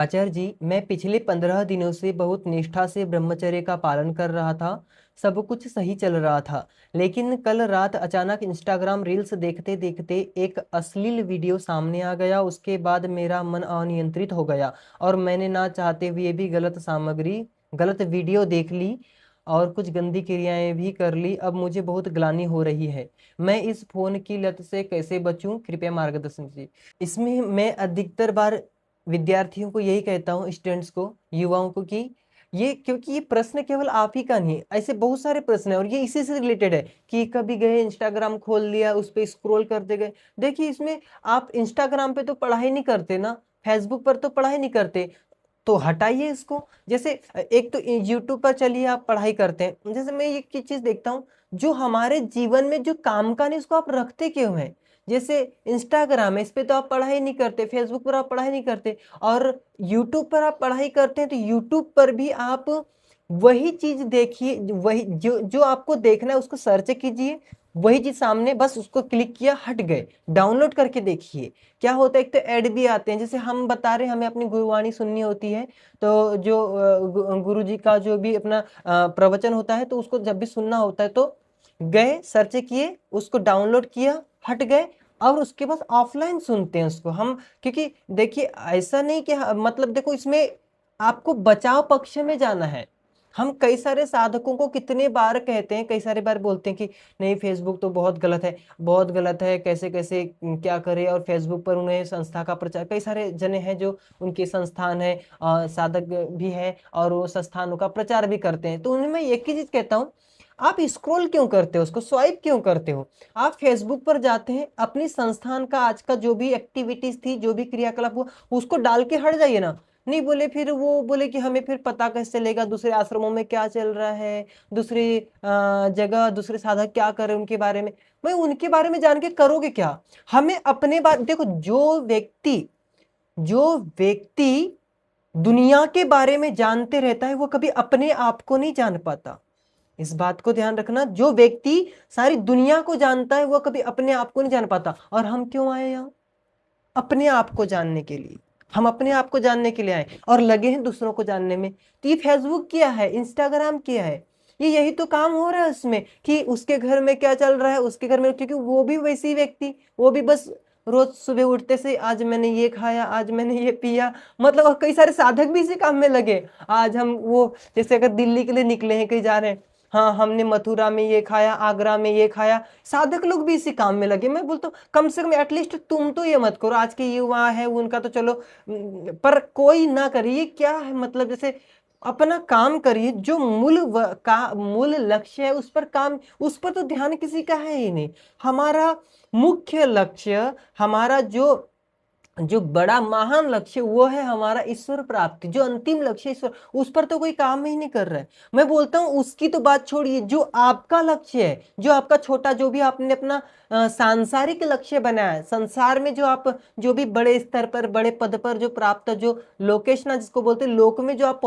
आचार्य जी, मैं पिछले 15 दिनों से बहुत निष्ठा से ब्रह्मचर्य का पालन कर रहा था। सब कुछ सही चल रहा था। लेकिन कल रात अचानक इंस्टाग्राम रील्स देखते देखते एक अश्लील वीडियो सामने आ गया। उसके बाद मेरा मन अनियंत्रित हो गया और मैंने ना चाहते हुए भी गलत सामग्री, गलत वीडियो देख ली और कुछ गंदी क्रियाएं भी कर ली। अब मुझे बहुत ग्लानि हो रही है। मैं इस फोन की लत से कैसे बचूं? कृपया मार्गदर्शन कीजिए। इसमें मैं अधिकतर बार विद्यार्थियों को यही कहता हूँ, स्टूडेंट्स को, युवाओं को, कि ये, क्योंकि ये प्रश्न केवल आप ही का नहीं है, ऐसे बहुत सारे प्रश्न है और ये इसी से रिलेटेड है कि कभी गए इंस्टाग्राम खोल लिया, उस पर स्क्रॉल करते गए। देखिए, इसमें आप इंस्टाग्राम पे तो पढ़ाई नहीं करते ना, फेसबुक पर तो पढ़ाई नहीं करते, तो हटाइए इसको। जैसे एक तो यूट्यूब पर चलिए, आप पढ़ाई करते हैं। जैसे मैं ये चीज देखता हूँ, जो हमारे जीवन में जो काम का नहीं, उसको आप रखते क्यों हैं? जैसे इंस्टाग्राम है, इस पे तो आप पढ़ाई नहीं करते, फेसबुक पर आप पढ़ाई नहीं करते, और यूट्यूब पर आप पढ़ाई करते हैं, तो यूट्यूब पर भी आप वही चीज देखिए, वही जो जो आपको देखना है उसको सर्च कीजिए, वही चीज सामने, बस उसको क्लिक किया, हट गए। डाउनलोड करके देखिए क्या होता है। एक तो ऐड भी आते हैं, जैसे हम बता रहे हैं, हमें अपनी गुरुवाणी सुननी होती है, तो जो गुरु जी का जो भी अपना प्रवचन होता है, तो उसको जब भी सुनना होता है तो गए, सर्च किए, उसको डाउनलोड किया, हट गए, और उसके बाद ऑफलाइन सुनते हैं उसको हम। क्योंकि देखिए, ऐसा नहीं कि मतलब देखो, इसमें आपको बचाव पक्ष में जाना है। हम कई सारे साधकों को कितने बार कहते हैं, कई सारे बार बोलते हैं कि नहीं, फेसबुक तो बहुत गलत है, बहुत गलत है, कैसे कैसे क्या करे। और फेसबुक पर उन्हें संस्था का प्रचार, कई सारे जने हैं जो उनके संस्थान है, साधक भी है, और वो संस्थानों का प्रचार भी करते हैं। तो उन्हें मैं एक ही चीज कहता हूँ, आप स्क्रॉल क्यों करते हो, उसको स्वाइप क्यों करते हो? आप फेसबुक पर जाते हैं, अपनी संस्थान का आज का जो भी एक्टिविटीज थी, जो भी क्रियाकलाप हुआ, उसको डाल के हट जाइए ना। नहीं बोले, फिर वो बोले कि हमें फिर पता कैसे चलेगा दूसरे आश्रमों में क्या चल रहा है, दूसरी जगह दूसरे साधक क्या कर रहे हैं उनके बारे में। भाई, उनके बारे में जान के करोगे क्या? हमें अपने बारे, देखो, जो व्यक्ति दुनिया के बारे में जानते रहता है, वो कभी अपने आप को नहीं जान पाता। इस बात को ध्यान रखना, जो व्यक्ति सारी दुनिया को जानता है, वो कभी अपने आप को नहीं जान पाता। और हम क्यों आए यहाँ? अपने आप को जानने के लिए। हम अपने आप को जानने के लिए आए और लगे हैं दूसरों को जानने में। तो ये फेसबुक किया है, इंस्टाग्राम किया है, ये यही तो काम हो रहा है उसमें, कि उसके घर में क्या चल रहा है, उसके घर में, क्योंकि वो भी वैसी व्यक्ति, वो भी बस रोज सुबह उठते से आज मैंने ये खाया, आज मैंने ये पिया, मतलब, और कई सारे साधक भी इसी काम में लगे। आज हम वो, जैसे अगर दिल्ली के लिए निकले हैं, कहीं जा रहे हैं, हाँ, हमने मथुरा में ये खाया, आगरा में ये खाया, साधक लोग भी इसी काम में लगे। मैं बोलता हूँ, कम से कम एटलीस्ट तुम तो ये मत करो। आज के युवा है उनका तो चलो, पर कोई ना करिए, क्या है मतलब, जैसे अपना काम करिए, जो मूल लक्ष्य है उस पर काम, उस पर तो ध्यान किसी का है ही नहीं। हमारा मुख्य लक्ष्य, हमारा जो जो बड़ा महान लक्ष्य, वो है हमारा ईश्वर प्राप्ति, जो अंतिम लक्ष्य है ईश्वर, उस पर तो कोई काम ही नहीं कर रहा है। मैं बोलता हूँ, उसकी तो बात छोड़िए, जो आपका लक्ष्य है, जो आपका छोटा, जो भी आपने अपना सांसारिक लक्ष्य बनाया है, संसार में जो आप, जो भी बड़े स्तर पर, बड़े पद पर जो प्राप्त, जो लोकेशना जिसको बोलते हैं, लोक में जो आप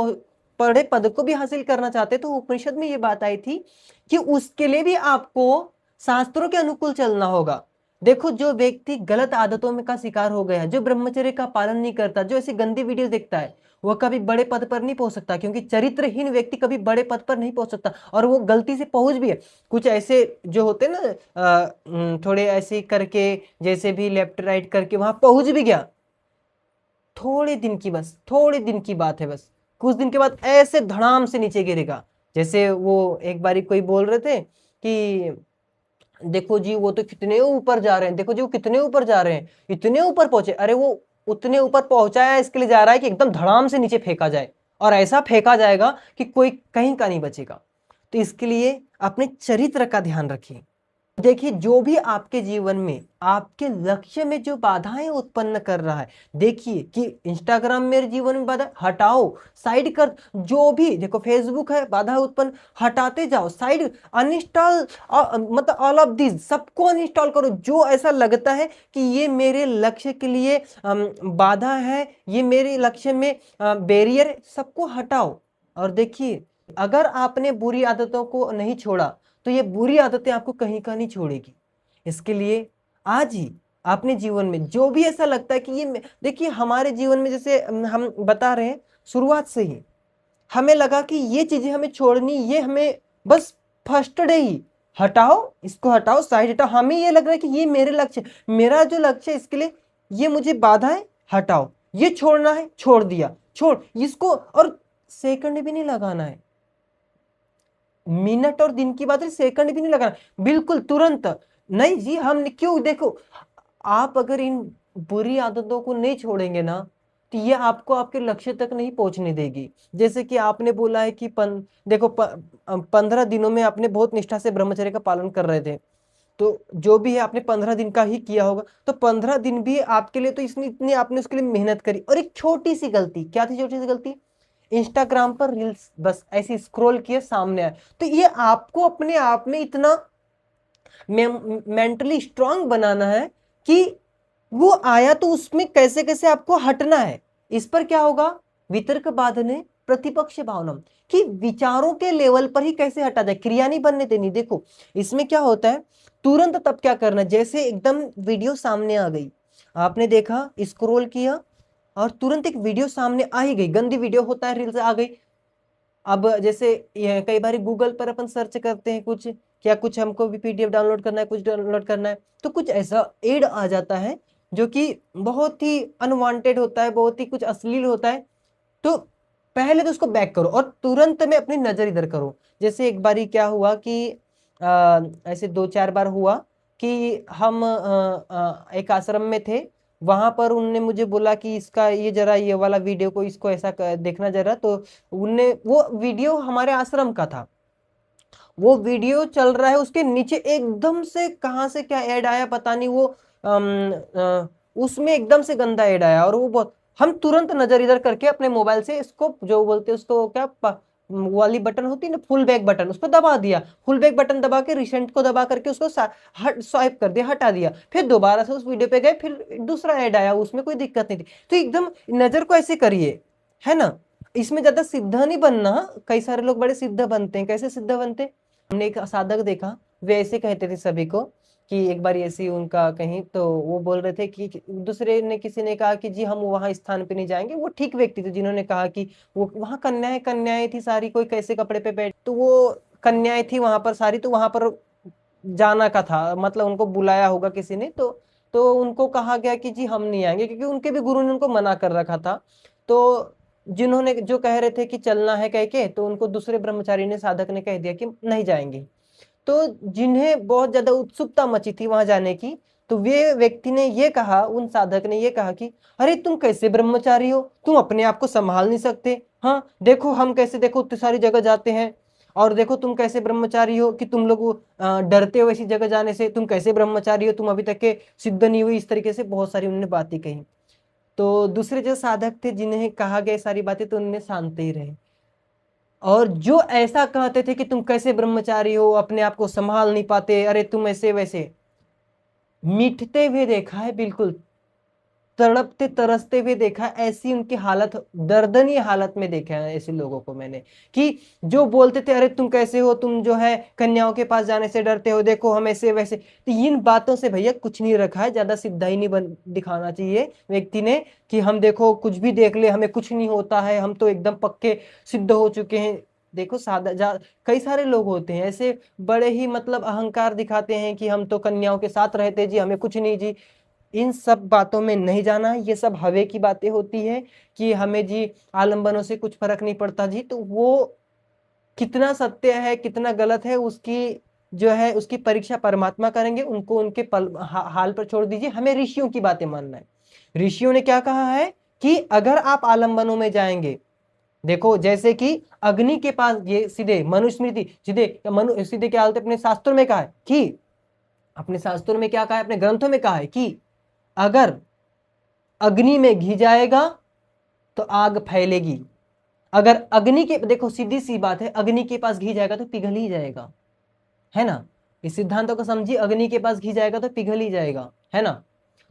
बड़े पद को भी हासिल करना चाहते, तो उपनिषद में ये बात आई थी कि उसके लिए भी आपको शास्त्रों के अनुकूल चलना होगा। देखो, जो व्यक्ति गलत आदतों में का शिकार हो गया है, जो ब्रह्मचर्य का पालन नहीं करता, जो ऐसी गंदी वीडियो देखता है, वह कभी बड़े पद पर नहीं पहुंच सकता, क्योंकि चरित्रहीन व्यक्ति कभी बड़े पद पर नहीं पहुंच सकता। और वो गलती से पहुंच भी है, कुछ ऐसे जो होते हैं ना, थोड़े ऐसे करके, जैसे भी लेफ्ट राइट करके वहां पहुंच भी गया, थोड़े दिन की, बस थोड़े दिन की बात है, बस कुछ दिन के बाद ऐसे धड़ाम से नीचे गिरेगा। जैसे वो एक बारी कोई बोल रहे थे कि देखो जी, वो तो कितने ऊपर जा रहे हैं, देखो जी वो कितने ऊपर जा रहे हैं, इतने ऊपर पहुंचे। अरे, वो उतने ऊपर पहुंचा है, इसके लिए जा रहा है कि एकदम धड़ाम से नीचे फेंका जाए, और ऐसा फेंका जाएगा कि कोई कहीं का नहीं बचेगा। तो इसके लिए अपने चरित्र का ध्यान रखिए। देखिए, जो भी आपके जीवन में, आपके लक्ष्य में जो बाधाएं उत्पन्न कर रहा है, देखिए कि इंस्टाग्राम मेरे जीवन में बाधा, हटाओ, साइड कर। जो भी देखो, फेसबुक है, बाधा उत्पन्न, हटाते जाओ, साइड, अनइंस्टॉल, मतलब ऑल ऑफ दिस, सबको अनइंस्टॉल करो। जो ऐसा लगता है कि ये मेरे लक्ष्य के लिए बाधा है, ये मेरे लक्ष्य में बैरियर, सबको हटाओ। और देखिए, अगर आपने बुरी आदतों को नहीं छोड़ा, तो ये बुरी आदतें आपको कहीं का नहीं छोड़ेगी। इसके लिए आज ही अपने जीवन में जो भी ऐसा लगता है कि ये देखिए हमारे जीवन में जैसे हम बता रहे हैं शुरुआत से ही हमें लगा कि ये चीजें हमें छोड़नी, ये हमें बस फर्स्ट डे ही हटाओ, इसको हटाओ, साइड हटाओ, हमें ये लग रहा है कि ये मेरे लक्ष्य, मेरा जो लक्ष्य है इसके लिए ये मुझे बाधा है, हटाओ, ये छोड़ना है, छोड़ दिया, छोड़ इसको, और सेकंड भी नहीं लगाना है, मिनट और दिन की बात है, सेकंड भी नहीं लगाना, बिल्कुल तुरंत नहीं जी। हम क्यों, देखो आप अगर इन बुरी आदतों को नहीं छोड़ेंगे ना तो ये आपको आपके लक्ष्य तक नहीं पहुंचने देगी। जैसे कि आपने बोला है कि देखो 15 दिनों में आपने बहुत निष्ठा से ब्रह्मचर्य का पालन कर रहे थे, तो जो भी है आपने 15 दिन का ही किया होगा, तो 15 दिन भी आपके लिए तो इसमें इतनी आपने उसके लिए मेहनत करी, और एक छोटी सी गलती, क्या थी छोटी सी गलती, इंस्टाग्राम पर रील्स बस ऐसे स्क्रॉल किए सामने आए, तो ये आपको अपने आप में इतना मेंटली स्ट्रांग बनाना है कि वो आया तो उसमें कैसे कैसे आपको हटना है। इस पर क्या होगा, वितर्क बाधने प्रतिपक्ष भावना, कि विचारों के लेवल पर ही कैसे हटा जाए, क्रिया नहीं बनने देनी। देखो इसमें क्या होता है, तुरंत तब क्या करना, जैसे एकदम वीडियो सामने आ गई, आपने देखा स्क्रॉल किया और तुरंत एक वीडियो सामने आ ही गई, गंदी वीडियो होता है, रील्स आ गई। अब जैसे कई बार गूगल पर अपन सर्च करते हैं कुछ, क्या कुछ हमको भी पीडीएफ डाउनलोड करना है, कुछ डाउनलोड करना है, तो कुछ ऐसा एड आ जाता है जो कि बहुत ही अनवांटेड होता है, बहुत ही कुछ अश्लील होता है। तो पहले तो उसको बैक करो और तुरंत में अपनी नजर इधर करो। जैसे एक बारी क्या हुआ कि ऐसे 2-4 बार हुआ कि हम एक आश्रम में थे, वहां पर उनने मुझे बोला कि इसका ये जरा ये वाला वीडियो को इसको ऐसा देखना जरा, तो उनने वो वीडियो हमारे आश्रम का था, वो वीडियो चल रहा है, उसके नीचे एकदम से कहां से क्या ऐड आया पता नहीं, वो उसमें एकदम से गंदा ऐड आया, और वो बहुत, हम तुरंत नजर इधर करके अपने मोबाइल से इसको जो बोलते हैं उसको क्या वाली बटन होती है ना, फुल बैक बटन, उसको दबा दिया, फुल बैक बटन दबा के रिसेंट को दबा करके उसको स्वाइप कर दिया, हटा दिया, फिर दोबारा से उस वीडियो पे गए, फिर दूसरा ऐड आया, उसमें कोई दिक्कत नहीं थी। तो एकदम नजर को ऐसे करिए, है ना, इसमें ज्यादा सिद्ध नहीं बनना। कई सारे लोग बड़े सिद्ध बनते हैं, कैसे सिद्ध बनते, हमने एक साधक देखा, वे ऐसे कहते थे सभी को कि एक बार ऐसी उनका कहीं, तो वो बोल रहे थे कि दूसरे ने किसी ने कहा कि जी हम वहां स्थान पे नहीं जाएंगे, वो ठीक व्यक्ति थे जिन्होंने कहा कि वो वहां कन्याएं थी सारी, कोई कैसे कपड़े पे बैठ, तो वो कन्याएं थी वहां पर सारी, तो वहां पर जाना का था, मतलब उनको बुलाया होगा किसी ने, तो उनको कहा गया कि जी हम नहीं आएंगे, क्योंकि उनके भी गुरु ने उनको मना कर रखा था। तो जिन्होंने जो कह रहे थे कि चलना है कह के, तो उनको दूसरे ब्रह्मचारी ने, साधक ने कह दिया कि नहीं जाएंगे। तो जिन्हें बहुत ज्यादा उत्सुकता मची थी वहां जाने की, तो वे व्यक्ति ने ये कहा, उन साधक ने ये कहा कि अरे तुम कैसे ब्रह्मचारी हो, तुम अपने आप को संभाल नहीं सकते, हाँ देखो हम कैसे, देखो इतनी सारी जगह जाते हैं, और देखो तुम कैसे ब्रह्मचारी हो कि तुम लोग डरते हो ऐसी जगह जाने से, तुम कैसे ब्रह्मचारी हो, तुम अभी तक के सिद्ध नहीं हुई, इस तरीके से बहुत सारी उन्होंने बातें कही। तो दूसरे जो साधक थे जिन्हें कहा गया सारी बातें, तो उनने शांत ही रहे, और जो ऐसा कहते थे कि तुम कैसे ब्रह्मचारी हो, अपने आप को संभाल नहीं पाते, अरे तुम ऐसे वैसे, मिटते हुए देखा है, बिल्कुल तड़पते तरसते हुए देखा है, ऐसी उनकी हालत, दर्दनीय हालत में देखा है ऐसे लोगों को मैंने, कि जो बोलते थे अरे तुम कैसे हो, तुम जो है कन्याओं के पास जाने से डरते हो, देखो हम ऐसे वैसे, तो इन बातों से भैया कुछ नहीं रखा है, ज्यादा सिद्धा ही नहीं दिखाना चाहिए व्यक्ति ने कि हम देखो कुछ भी देख ले हमें कुछ नहीं होता है, हम तो एकदम पक्के सिद्ध हो चुके हैं। देखो कई सारे लोग होते हैं ऐसे, बड़े ही मतलब अहंकार दिखाते हैं कि हम तो कन्याओं के साथ रहते जी, हमें कुछ नहीं जी। इन सब बातों में नहीं जाना है, ये सब हवे की बातें होती है कि हमें जी आलंबनों से कुछ फर्क नहीं पड़ता जी, तो वो कितना सत्य है कितना गलत है उसकी जो है उसकी परीक्षा परमात्मा करेंगे, उनको उनके हाल पर छोड़ दीजिए, हमें ऋषियों की बातें मानना है। ऋषियों ने क्या कहा है कि अगर आप आलंबनों में जाएंगे, देखो जैसे कि अग्नि के पास, ये सीधे मनुस्मृति, सीधे क्या हालत अपने शास्त्रों में कहा है कि, अपने शास्त्रों में क्या कहा है, अपने ग्रंथों में कहा है कि अगर अग्नि में घी जाएगा तो आग फैलेगी, अगर अग्नि के, देखो सीधी सी बात है, अग्नि के पास घी जाएगा तो पिघल ही जाएगा, है ना, इस सिद्धांतों को समझिए, अग्नि के पास घी जाएगा तो पिघल ही जाएगा, है ना।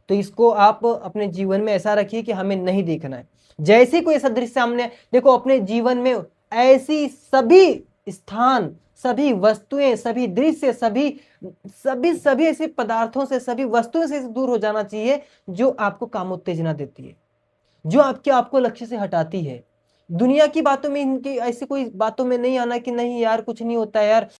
तो इसको आप अपने जीवन में ऐसा रखिए कि हमें नहीं देखना है, जैसे कोई ऐसा दृश्य सामने, देखो अपने जीवन में ऐसी सभी स्थान सभी वस्तुएं, सभी दृश्य, सभी सभी सभी ऐसे पदार्थों से, सभी वस्तुओं से दूर हो जाना चाहिए जो आपको कामोत्तेजना देती है, जो आपको लक्ष्य से हटाती है। दुनिया की बातों में, इनकी ऐसी कोई बातों में नहीं आना कि नहीं यार कुछ नहीं होता यार,